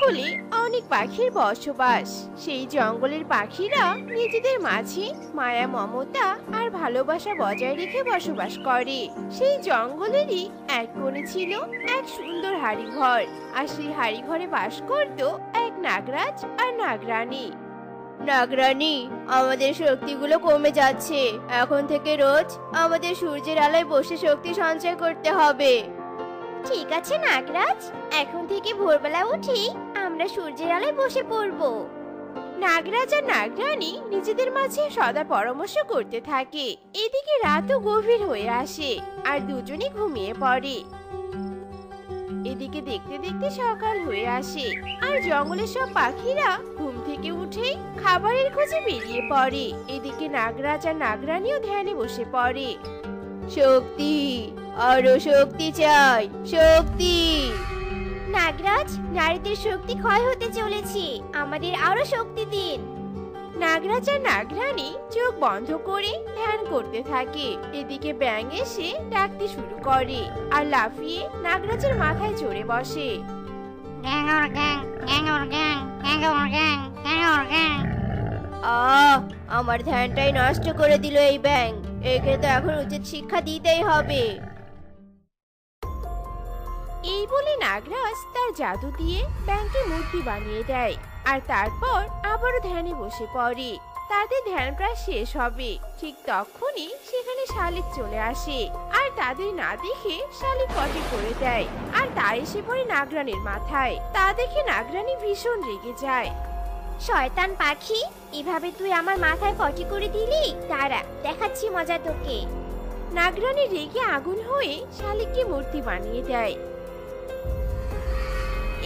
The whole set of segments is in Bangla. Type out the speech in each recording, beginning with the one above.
জঙ্গলে অনেক পাখির বসবাস। সেই জঙ্গলের পাখিরা নিজেদের মাঝে মায়া, মমতা আর ভালোবাসা বজায় রেখে বসবাস করে। সেই জঙ্গলেরই এক কোণে ছিল এক সুন্দর হাড়িঘর, আর সেই হাড়িঘরে বাস করত এক নাগরাজ আর নাগরানী। নাগরানী, আমাদের শক্তিগুলো কমে যাচ্ছে। এখন থেকে রোজ আমাদের সূর্যের আলোয় বসে শক্তি সঞ্চয় করতে হবে। ঠিক আছে নাগরাজ, এখন থেকে ভোরবেলা উঠেই আমরা সূর্যের আলোয় বসে পড়ব। নাগরাজ আর নাগরানী নিজেদের মাঝে সদা পরামর্শ করতে থাকে। এদিকে রাতও গভীর হয়ে আসে আর দুজনে ঘুমিয়ে পড়ে। এদিকে দেখতে দেখতে সকাল হয়ে আসে আর জঙ্গলের সব পাখিরা ঘুম থেকে উঠে খাবারের খোঁজে বেরিয়ে পড়ে। এদিকে নাগরাজ আর নাগরানীও ধ্যানে বসে পড়ে। শক্তি, আরো শক্তি চাই, শক্তি। নাগরাজ, নারীদের শক্তি ক্ষয় হতে চলেছে, আমাদের আরো শক্তি দিন। নাগরাজ আর নাগরানী চোখ বন্ধ করে ধ্যান করতে থাকে। এদিকে ব্যাঙ এসে ডাকতে শুরু করে আর লাফিয়ে নাগরাজের মাথায় চড়ে বসে। আমার ধ্যানটাই নষ্ট করে দিল এই ব্যাঙ। একে তো এখন উচিত শিক্ষা দিতেই হবে। এই বলে নাগরাজ তার জাদু দিয়ে ব্যাঙকে মূর্তি বানিয়ে দেয় আর তারপর আবারও ধ্যানে বসে পড়ে। তাদের ধ্যান প্রায় শেষ হবে, ঠিক তখনই সেখানে শালিক চলে আসে আর তাদের না দেখে শালিক পটি করে দেয় আর তা এসে পড়ে নাগরানীর মাথায়। তা দেখে নাগরানী ভীষণ রেগে যায়। শয়তান পাখি, এভাবে তুই আমার মাথায় পটি করে দিলি? দাঁড়া, দেখাচ্ছি মজা তোকে। নাগরানী রেগে আগুন হয়ে শালিককে মূর্তি বানিয়ে দেয়।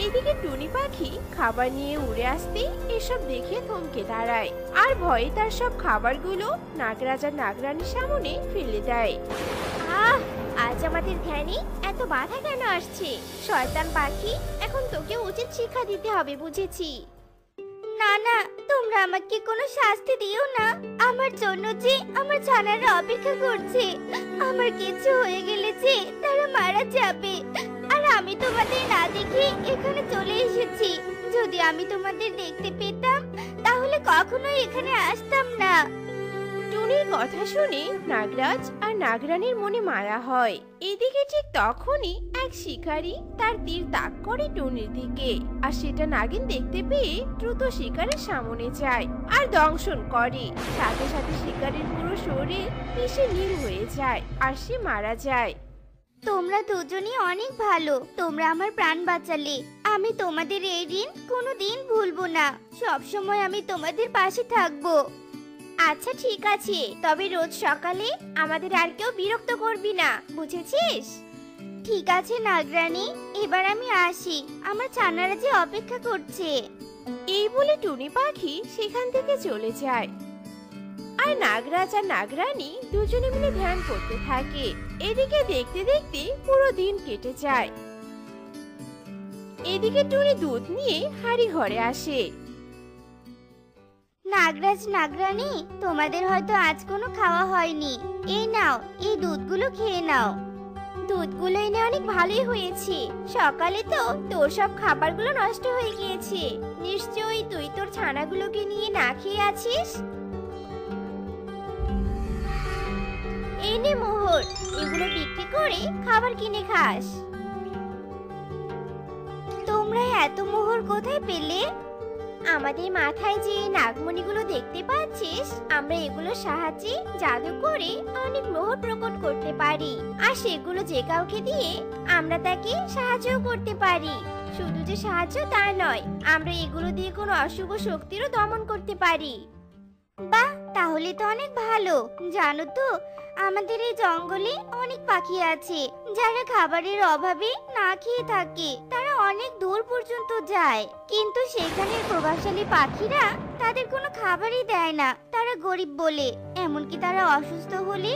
এদিকে টুনি পাখি খাবার নিয়ে উড়ে আসতে এসব দেখে থমকে দাঁড়ায় আর ভয়ে তার সব খাবারগুলো নাগরাজ আর নাগরানীর সামনে ফেলে দেয়। আজ আমাদের ধ্যানে এত বাধা কেন আসছে? শয়তান পাখি, এখন তোকে উচিত শিক্ষা দিতে হবে, বুঝেছি? না না, তোমরা আমাকে কোনো শাস্তি দিও না। আমার জন্য যে আমার ছানারা অপেক্ষা করছে। আমার কিছু হয়ে গেলে যে তারা মারা যাবে, আর আমি তোমাদের না দেখে এখানে চলে এসেছি। যদি আমি তোমাদের দেখতে পেতাম তাহলে কখনোই এখানে আসতাম না। টুনির কথা শুনে নাগরাজ আর নাগরানীর মনে মায়া হয়। এদিকে ঠিক তখনই এক শিকারী তার তীর তাক করে টুনির দিকে, আর সেটা নাগিন দেখতে পেয়ে দ্রুত শিকারের সামনে যায় আর দংশন করে। সাথে সাথে শিকারীর পুরো শরীর বিষে নীল হয়ে যায় আর সে মারা যায়। তোমরা দুজনই অনেক ভালো, তোমরা আমার প্রাণ বাঁচালে। আমি তোমাদের এই ঋণ কোনোদিন ভুলবো না। সব সময় আমি তোমাদের পাশে থাকবো। আচ্ছা ঠিক আছে, তবে রোজ সকালে আমাদের আর কেউ বিরক্ত করবি না, বুঝেছিস? ঠিক আছে নাগরানী, এবার আমি আসি, আমার ছানারা যে অপেক্ষা করছে। এই বলে টুনি পাখি সেখান থেকে চলে যায় আর নাগরাজ আর নাগরানী দুজনে মিলে ধ্যান করতে থাকে। এদিকে দেখতে দেখতে পুরো দিন কেটে যায়। এদিকে টুনি দুধ নিয়ে হাড়ি ঘরে আসে। নাগরাজ, নাগরানী, তোমাদের হয়তো আজ কোনো খাওয়া হয়নি। এই নাও, এই দুধগুলো খেয়ে নাও। দুধগুলো এনে অনেক ভালোই হয়েছে। সকালে তো তোর সব খাবারগুলো নষ্ট হয়ে গিয়েছে। নিশ্চয়ই তুই তোর ছানাগুলোকে নিয়ে না খেয়ে আছিস। এই নে মোহর, এগুলো বিক্রি করে খাবার কিনে খাস। তোমরা এত মোহর কোথায় পেলে? আমাদের মাথায় যে নাগমণিগুলো দেখতে পাচ্ছিস, আমরা এগুলোর সাহায্যে জাদু করে অনেক মোহর প্রকট করতে পারি, আর সেগুলো যে কাউকে দিয়ে আমরা তাকে সাহায্য করতে পারি। শুধু যে সাহায্য তা নয়, আমরা এগুলো দিয়ে কোনো অশুভ শক্তিরও দমন করতে পারি। বাহ, তাহলে তো অনেক ভালো। জানো তো, আমাদের এই জঙ্গলে অনেক পাখি আছে যারা খাবারের অভাবে না খেয়ে থাকে। তারা অনেক দূর পর্যন্ত যায়, কিন্তু সেখানের প্রভাবশালী পাখিরা তাদের কোনো খাবারই দেয় না। তারা গরিব বলে, এমনকি তারা অসুস্থ হলে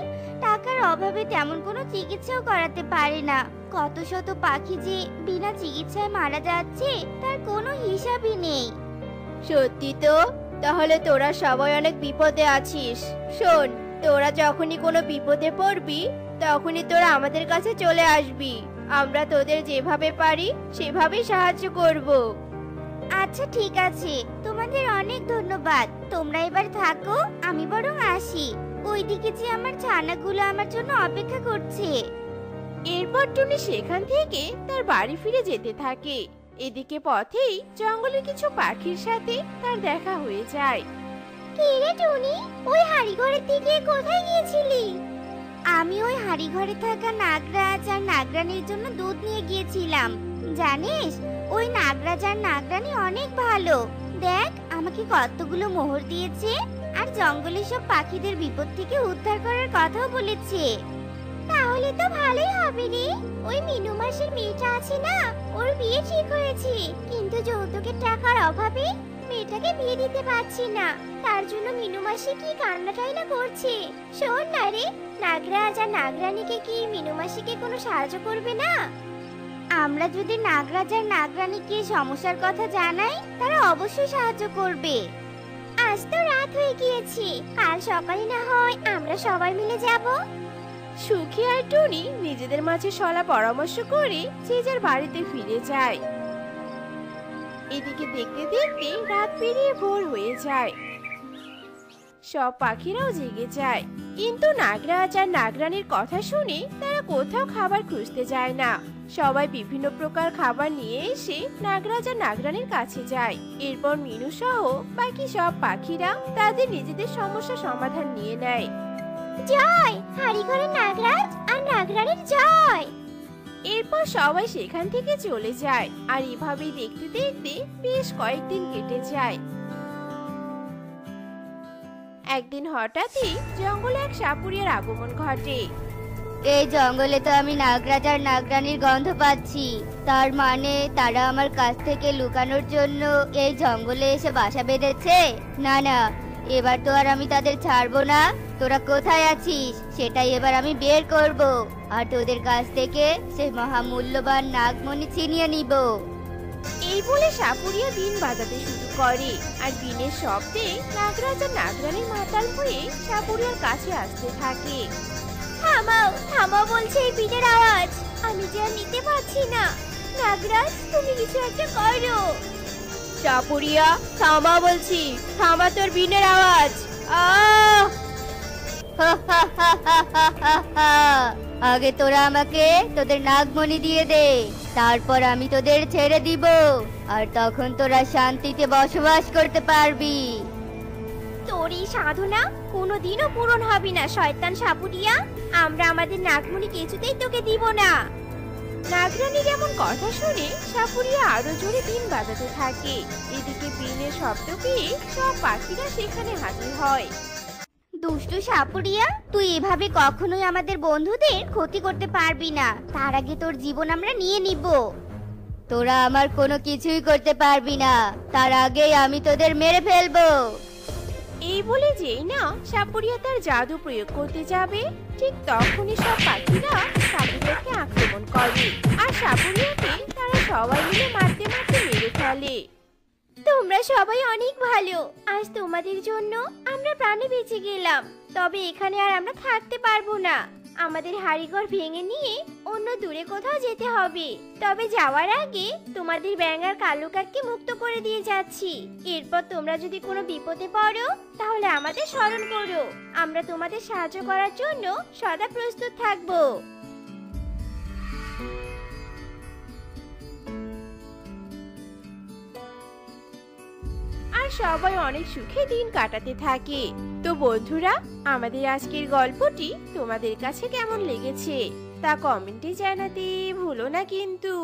টাকার অভাবে তেমন কোনো চিকিৎসাও করাতে পারে না। কত শত পাখি যে বিনা চিকিৎসায় মারা যাচ্ছে তার কোনো হিসাবই নেই। সত্যি তো, তাহলে তোরা সবাই অনেক বিপদে আছিস। শোন, তোরা যখনই কোনো বিপদে পড়বি তখনই তোরা আমাদের কাছে চলে আসবি। আমরা তোদের যেভাবে পারি সেভাবেই সাহায্য করব। আচ্ছা ঠিক আছে, তোমাদের অনেক ধন্যবাদ। তোমরা এবার থাকো, আমি বরং আসি। ওইদিকে যে আমার ছানাগুলো আমার জন্য অপেক্ষা করছে। এরপর টুনি সেখান থেকে তার বাড়ি ফিরে যেতে থাকে। এদিকে পথেই জঙ্গলের কিছু পাখির সাথে তার দেখা হয়ে যায়। কে রে টুনি, ওই হাড়িঘরের দিকে কোথায় গিয়েছিলি? আমি ওই হাড়িঘরে থাকা নাগরাজ আর নাগরানীর জন্য দুধ নিয়ে গিয়েছিলাম। জানিস, ওই নাগরাজ আর নাগরানী অনেক ভালো। দেখ আমাকে কতগুলো মোহর দিয়েছে, আর জঙ্গলের সব পাখিদের বিপদ থেকে উদ্ধার করার কথাও বলেছে। তাহলে তো ভালোই হবে রে। ওই মিনু মাসির মেয়েটা আছে না, ওর বিয়ে ঠিক হয়েছে, কিন্তু যৌতুকের টাকার অভাবে মেয়েটাকে বিয়ে দিতে পারছি না। তার জন্য মিনু মাসি কি কান্নাটাই না করছে। শোন না রে, নাগরাজ আর নাগরানীকে কি মিনু মাসিকে কোনো সাহায্য করবে না? আমরা যদি নাগরাজ আর নাগরানীকে সমস্যার কথা জানাই, তারা অবশ্যই সাহায্য করবে। আজ তো রাত হয়ে গিয়েছে, কাল সকালে না হয় আমরা সবাই মিলে যাব। সুখী আর টুনি নিজেদের মাঝে সলা পরামর্শ করে যে যার বাড়িতে ফিরে যায়। এদিকে দেখতে দেখতে রাত পেরিয়ে ভোর হয়ে যায়। সব পাখিরাও জেগে যায়, কিন্তু নাগরাজ আর নাগরানীর কথা শুনে তারা কোথাও খাবার খুঁজতে যায় না। সবাই বিভিন্ন প্রকার খাবার নিয়ে এসে নাগরাজ আর নাগরানীর কাছে যায়। এরপর মিনু সহ বাকি সব পাখিরা তাদের নিজেদের সমস্যা সমাধান নিয়ে নেয়। জয় হাড়িঘরের নাগরাজ আর নাগরানীর জয়। এরপর সবাই সেখান থেকে চলে যায়, আর এভাবেই দেখতে দেখতে বেশ কয়েকদিন কেটে যায়। একদিন হঠাৎই জঙ্গলে এক সাপুরিয়ার আগমন ঘটে। এই জঙ্গলে তো আমি নাগরাজ আর নাগরানীর গন্ধ পাচ্ছি। তার মানে তারা আমার কাছ থেকে লুকানোর জন্য এই জঙ্গলে এসে বাসা বেঁধেছে। না না, এবার তো আর আমি তাদের ছাড়বো না। তোরা কোথায় আছিস সেটাই এবার আমি বের করব, আর তোদের কাছ থেকে সেই মহামূল্যবান নাগমণি ছিনিয়ে নিব। এই বলে সাপুরিয়া বিন বাজাতে শুরু করে, আর বিনের শব্দে নাগরাজ আর নাগরানীর মাতাল হয়ে সাপুরিয়ার কাছে আসতে থাকে। থামাও থামাও বলছে এই বিনের আওয়াজ, আমি যে আর নিতে পারছি না। নাগরাজ তুমি কিছু একটা করো। সাপুরিয়া থামা বলছি, থামা তোর বিনের আওয়াজ। আহ! আগে তোরা আমাকে তোদের নাগমণি দিয়ে দে, তারপর আমি তোদের ছেড়ে দিব, আর তখন তোরা শান্তিতে বসবাস করতে পারবি। তোর এই সাধনা কোনোদিনও পূরণ হবে না শয়তান সাপুরিয়া। আমরা আমাদের নাগমণি কিছুতেই তোকে দিব না। নাগরানীর এমন কথা শুনে সাপুরিয়া আরো জোরে বিন বাজাতে থাকে। এদিকে বিনের শব্দ পেয়ে সব পাখিরা সেখানে হাজির হয়। দুষ্টু সাপুরিয়া, তুই এভাবে কখনোই আমাদের বন্ধুদের ক্ষতি করতে পারবি না। তার আগে তোর জীবন আমরা নিয়ে নিব। তোরা আমার কোনো কিছুই করতে পারবি না, তার আগেই আমি তোদের মেরে ফেলবো। এই বলে যেই না সাপুরিয়া তার জাদু প্রয়োগ করতে যাবে, ঠিক তখনই সব পাখিরা সাপুরিয়াকে আক্রমণ করে, আর সাপুরিয়াকে তারা সবাই মিলে মারতে মারতে মেরে ফেলে। তোমরা সবাই অনেক ভালো, আজ তোমাদের জন্য আমরা প্রাণে বেঁচে গেলাম। তবে এখানে আর আমরা থাকতে পারবো না। আমাদের হাড়িঘর ভেঙে নিয়ে অন্য দূরে কোথাও যেতে হবে। তবে যাওয়ার আগে তোমাদের ব্যাঙ আর কালো কাককে মুক্ত করে দিয়ে যাচ্ছি। এরপর তোমরা যদি কোনো বিপদে পড়ো তাহলে আমাদের স্মরণ করো। আমরা তোমাদের সাহায্য করার জন্য সদা প্রস্তুত থাকবো। আর সবাই অনেক সুখে দিন কাটাতে থাকে। তো বন্ধুরা, আমাদের আজকের গল্পটি তোমাদের কাছে কেমন লেগেছে তা কমেন্টে জানাতে ভুলো না কিন্তু।